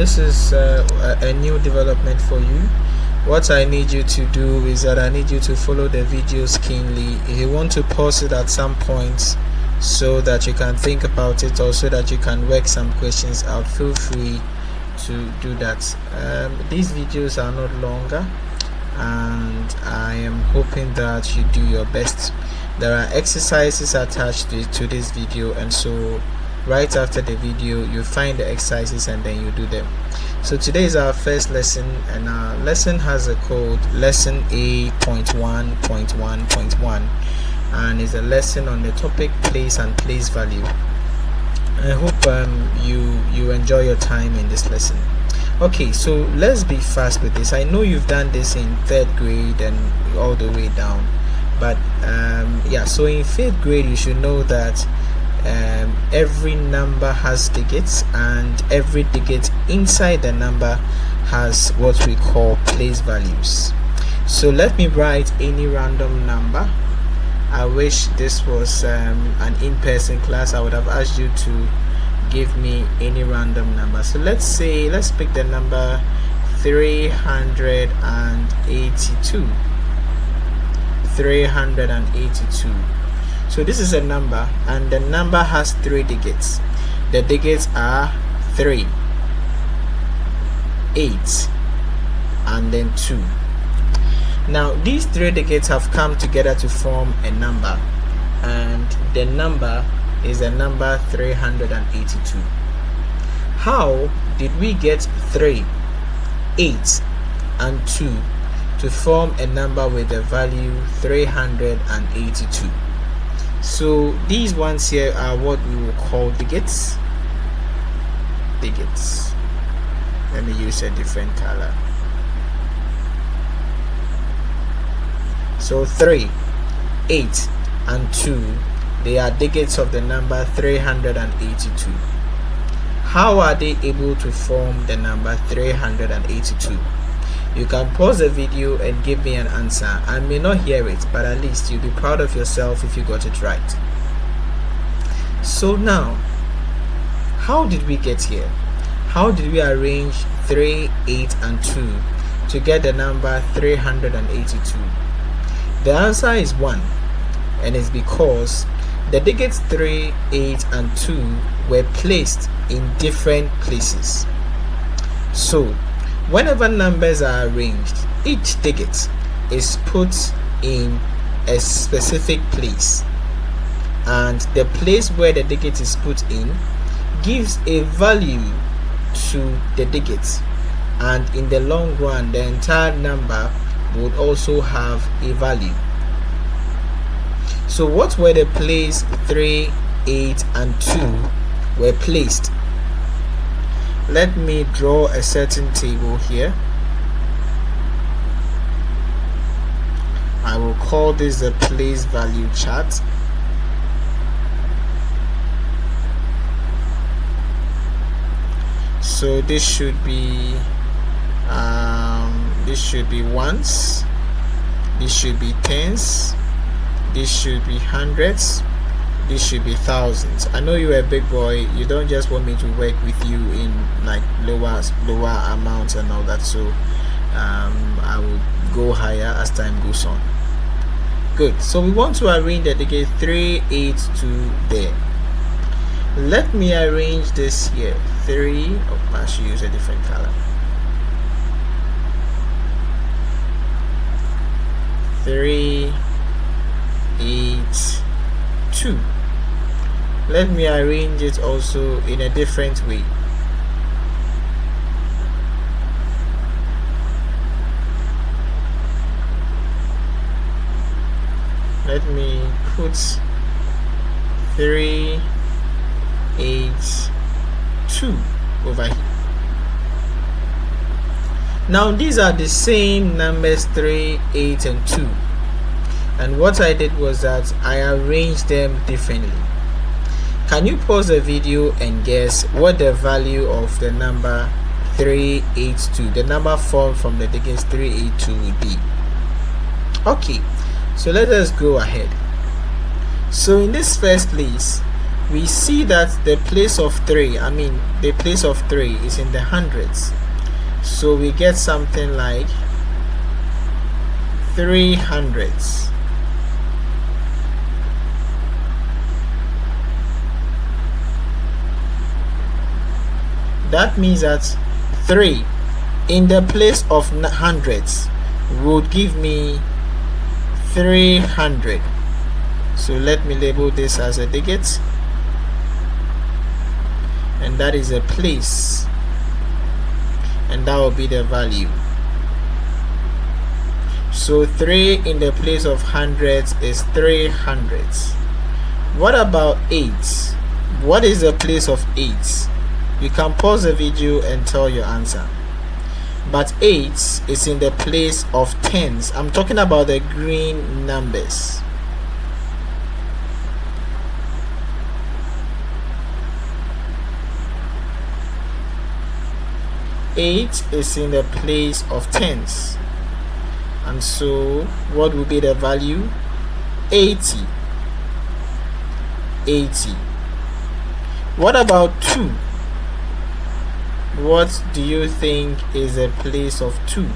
this is a new development for you. What I need you to do is that I need you to follow the videos keenly. If you want to pause it at some point so that you can think about it, or so that you can work some questions out, feel free to do that. These videos are not longer, and I am hoping that you do your best. There are exercises attached to this video, and so right after the video you find the exercises and then you do them. So today is our first lesson, and our lesson has a code lesson A.1.1.1.1, and is a lesson on the topic place and place value. I hope you enjoy your time in this lesson. Okay, so let's be fast with this. I know you've done this in 3rd grade and all the way down, but yeah, so in 5th grade you should know that every number has digits, and every digit inside the number has what we call place values. So let me write any random number. I wish this was an in-person class. I would have asked you to give me any random number. So let's pick the number 382. 382. So this is a number, and the number has 3 digits. The digits are 3, 8, and then 2. Now these 3 digits have come together to form a number, and the number is the number 382. How did we get 3, 8, and 2 to form a number with the value 382? So these ones here are what we will call digits. Let me use a different color. So 3, 8, and 2, they are digits of the number 382. How are they able to form the number 382? You can pause the video and give me an answer. I may not hear it, but at least you'll be proud of yourself if you got it right. So now, how did we get here? How did we arrange 3, 8, and 2 to get the number 382? The answer is 1, and it's because the digits 3, 8, and 2 were placed in different places. So whenever numbers are arranged, each digit is put in a specific place, and the place where the digit is put in gives a value to the digit, and in the long run the entire number would also have a value. So what were the place 3, 8, and 2 were placed? Let me draw a certain table here. I will call this the place value chart. So this should be ones, this should be tens, this should be hundreds, this should be thousands. I know you're a big boy, you don't just want me to work with you in like lower amounts and all that, so I will go higher as time goes on. Good. So we want to arrange the digit 3, 8 to there. Let me arrange this here. 3, I should use a different color. 3, 8, 2. Let me arrange it also in a different way. Let me put 3, 8, 2 over here. Now these are the same numbers 3, 8, and 2, and what I did was that I arranged them differently. Can you pause the video and guess what the value of the number 382, the number formed from the digits 382, would be? Okay, so let us go ahead. So in this first place, we see that the place of 3 is in the hundreds. So we get something like 300. That means that 3 in the place of hundreds would give me 300. So let me label this as a digit, and that is a place, and that will be the value. So 3 in the place of hundreds is 300. What about 8? What is the place of 8? You can pause the video and tell your answer. But 8 is in the place of tens. I'm talking about the green numbers. Eight is in the place of tens. And so what will be the value? 80. 80. What about 2? What do you think is the place of 2?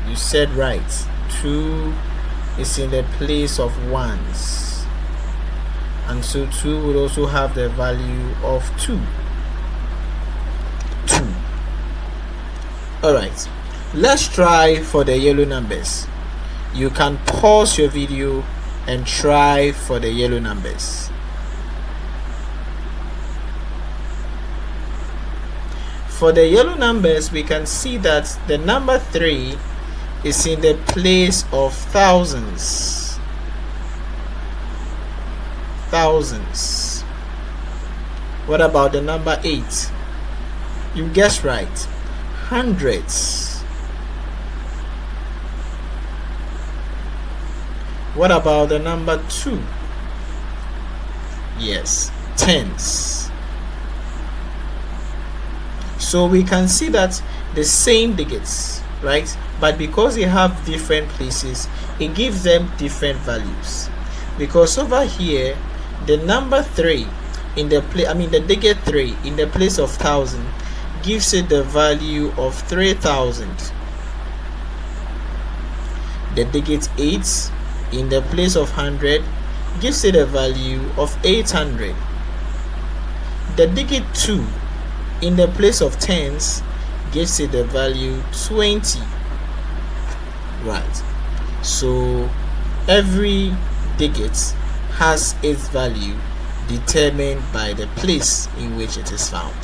You said right. 2 is in the place of ones. And so 2 would also have the value of 2. 2. Alright. Let's try for the yellow numbers. You can pause your video and try for the yellow numbers. For the yellow numbers, we can see that the number 3 is in the place of thousands. Thousands. What about the number 8? You guessed right. Hundreds. What about the number 2? Yes, tens. So we can see that the same digits, right? But because they have different places, it gives them different values. Because over here, the number 3 in the the digit 3 in the place of 1000 gives it the value of 3000. The digit 8 in the place of 100 gives it a value of 800. The digit 2 in the place of tens gives it the value 20. Right. So every digit has its value determined by the place in which it is found.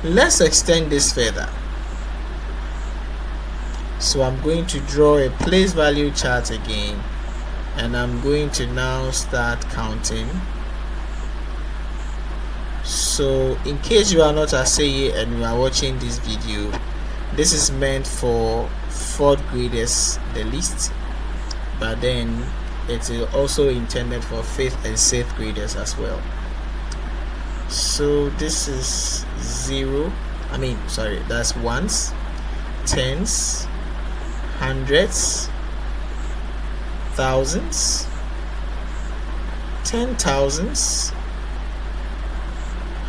Let's extend this further. So I'm going to draw a place value chart again, and I'm going to now start counting. So in case you are not a Aseye and you are watching this video, this is meant for 4th graders the least, but then it is also intended for 5th and 6th graders as well. So this is 0, that's ones, tens, hundreds, thousands, 10,000s,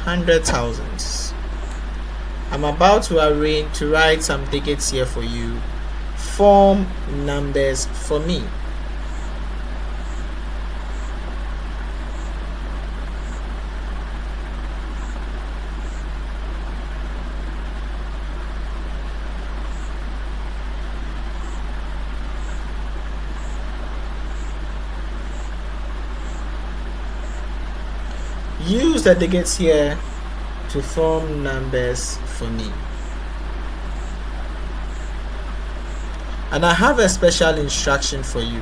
100,000s. I'm about to write some digits here for you. Form numbers for me. Use the digits here to form numbers for me. And I have a special instruction for you.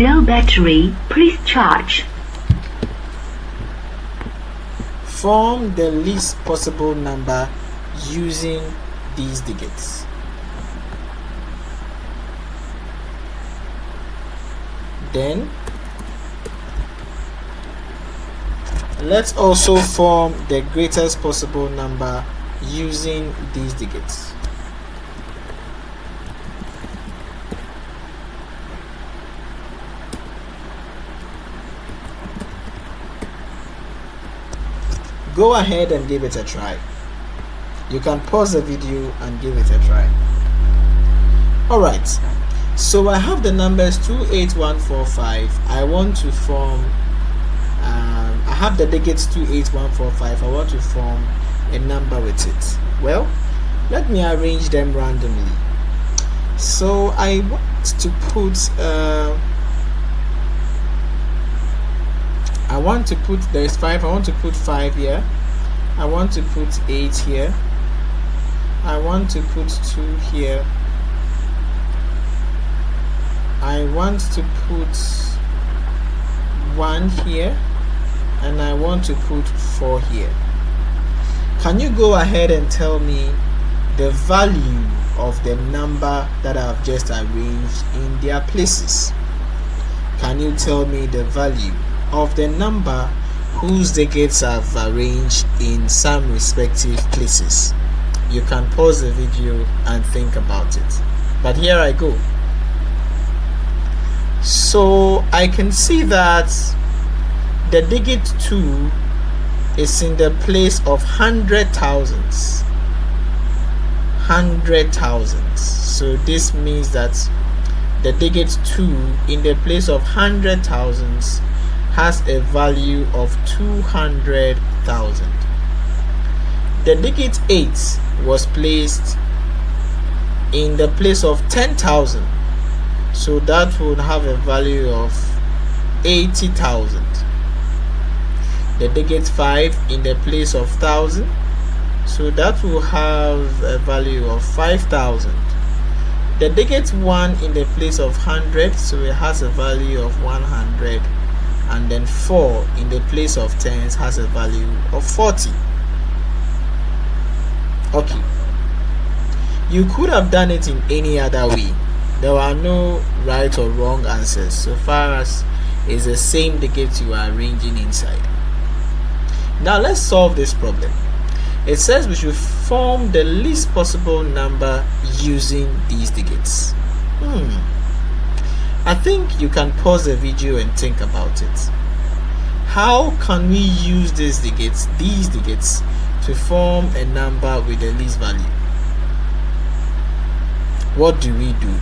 Low battery, please charge. Form the least possible number using these digits. Then let's also form the greatest possible number using these digits. Go ahead and give it a try. You can pause the video and give it a try. Alright, so I have the numbers 28145. I want to form I have the digits 28145. I want to form a number with it. Well, let me arrange them randomly. So I want to put there's 5. I want to put 5 here. I want to put 8 here. I want to put 2 here. I want to put 1 here, and I want to put 4 here. Can you go ahead and tell me the value of the number that I've just arranged in their places? Can you tell me the value of the number whose digits I've arranged in some respective places? You can pause the video and think about it. But here I go. So I can see that the digit 2 is in the place of 100,000s. So this means that the digit 2 in the place of 100,000s has a value of 200,000. The digit 8 was placed in the place of 10,000, so that would have a value of 80,000. The digit 5 in the place of 1,000, so that will have a value of 5,000. The digit 1 in the place of 100, so it has a value of 100, and then 4 in the place of 10 has a value of 40. Okay, you could have done it in any other way. There are no right or wrong answers so far as it's the same digits you are arranging inside. Now let's solve this problem. It says we should form the least possible number using these digits. I think you can pause the video and think about it. How can we use these digits to form a number with the least value? What do we do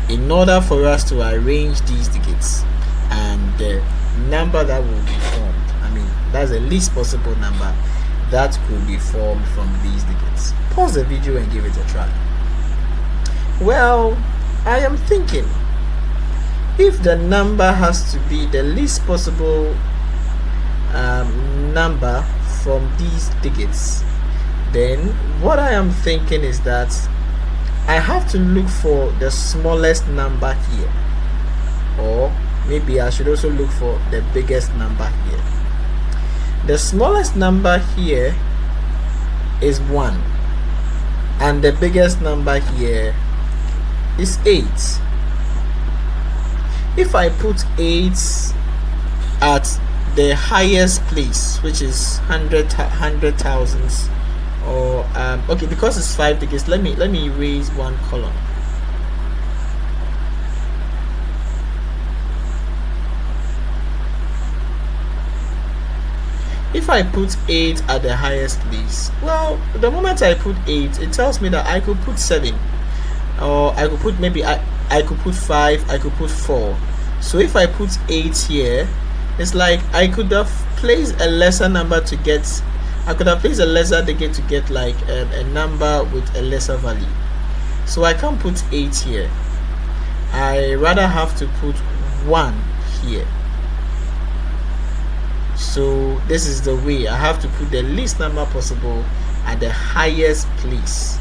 in order for us to arrange these digits and the number that will be formed? That's the least possible number that could be formed from these digits. Pause the video and give it a try. Well, I am thinking if the number has to be the least possible number from these digits, then what I am thinking is that I have to look for the smallest number here, or maybe I should also look for the biggest number here. The smallest number here is 1, and the biggest number here is 8. If I put 8 at the highest place, which is 100,000s, or okay, because it's 5 digits, let me erase one column. If I put 8 at the highest place, well, the moment I put 8, it tells me that I could put 7, or I could put maybe I could put 5, I could put 4. So if I put 8 here, it's like I could have placed a lesser number to get, I could have placed a lesser digit to get like a number with a lesser value. So I can't put 8 here. I rather have to put 1 here. So this is the way I have to put the least number possible at the highest place.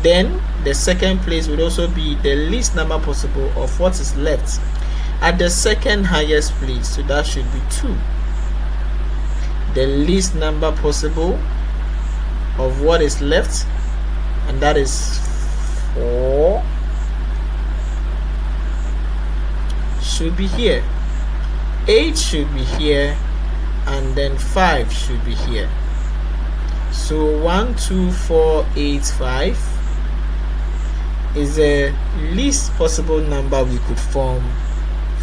Then the second place would also be the least number possible of what is left at the second highest place, so that should be 2. The least number possible of what is left, and that is 4, should be here, 8 should be here, and then 5 should be here. So 1, 2, 4, 8, 5 is the least possible number we could form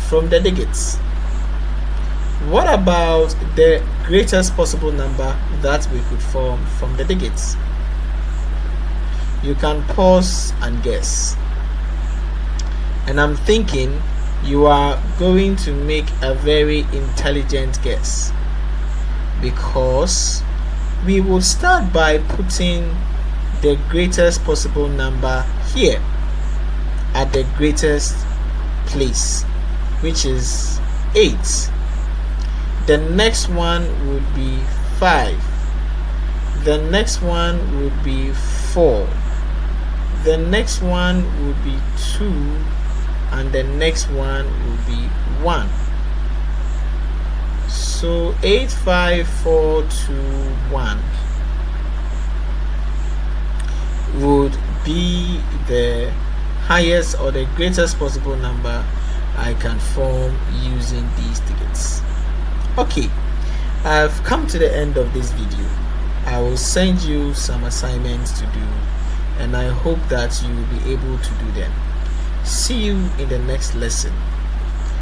from the digits. What about the greatest possible number that we could form from the digits? You can pause and guess. And I'm thinking you are going to make a very intelligent guess, because we will start by putting the greatest possible number here at the greatest place, which is 8. The next one would be 5. The next one would be 4. The next one would be 2. And the next one would be 1. So 8, 5, 4, 2, 1 would be the highest or the greatest possible number I can form using these digits. Okay, I've come to the end of this video. I will send you some assignments to do, and I hope that you will be able to do them. See you in the next lesson.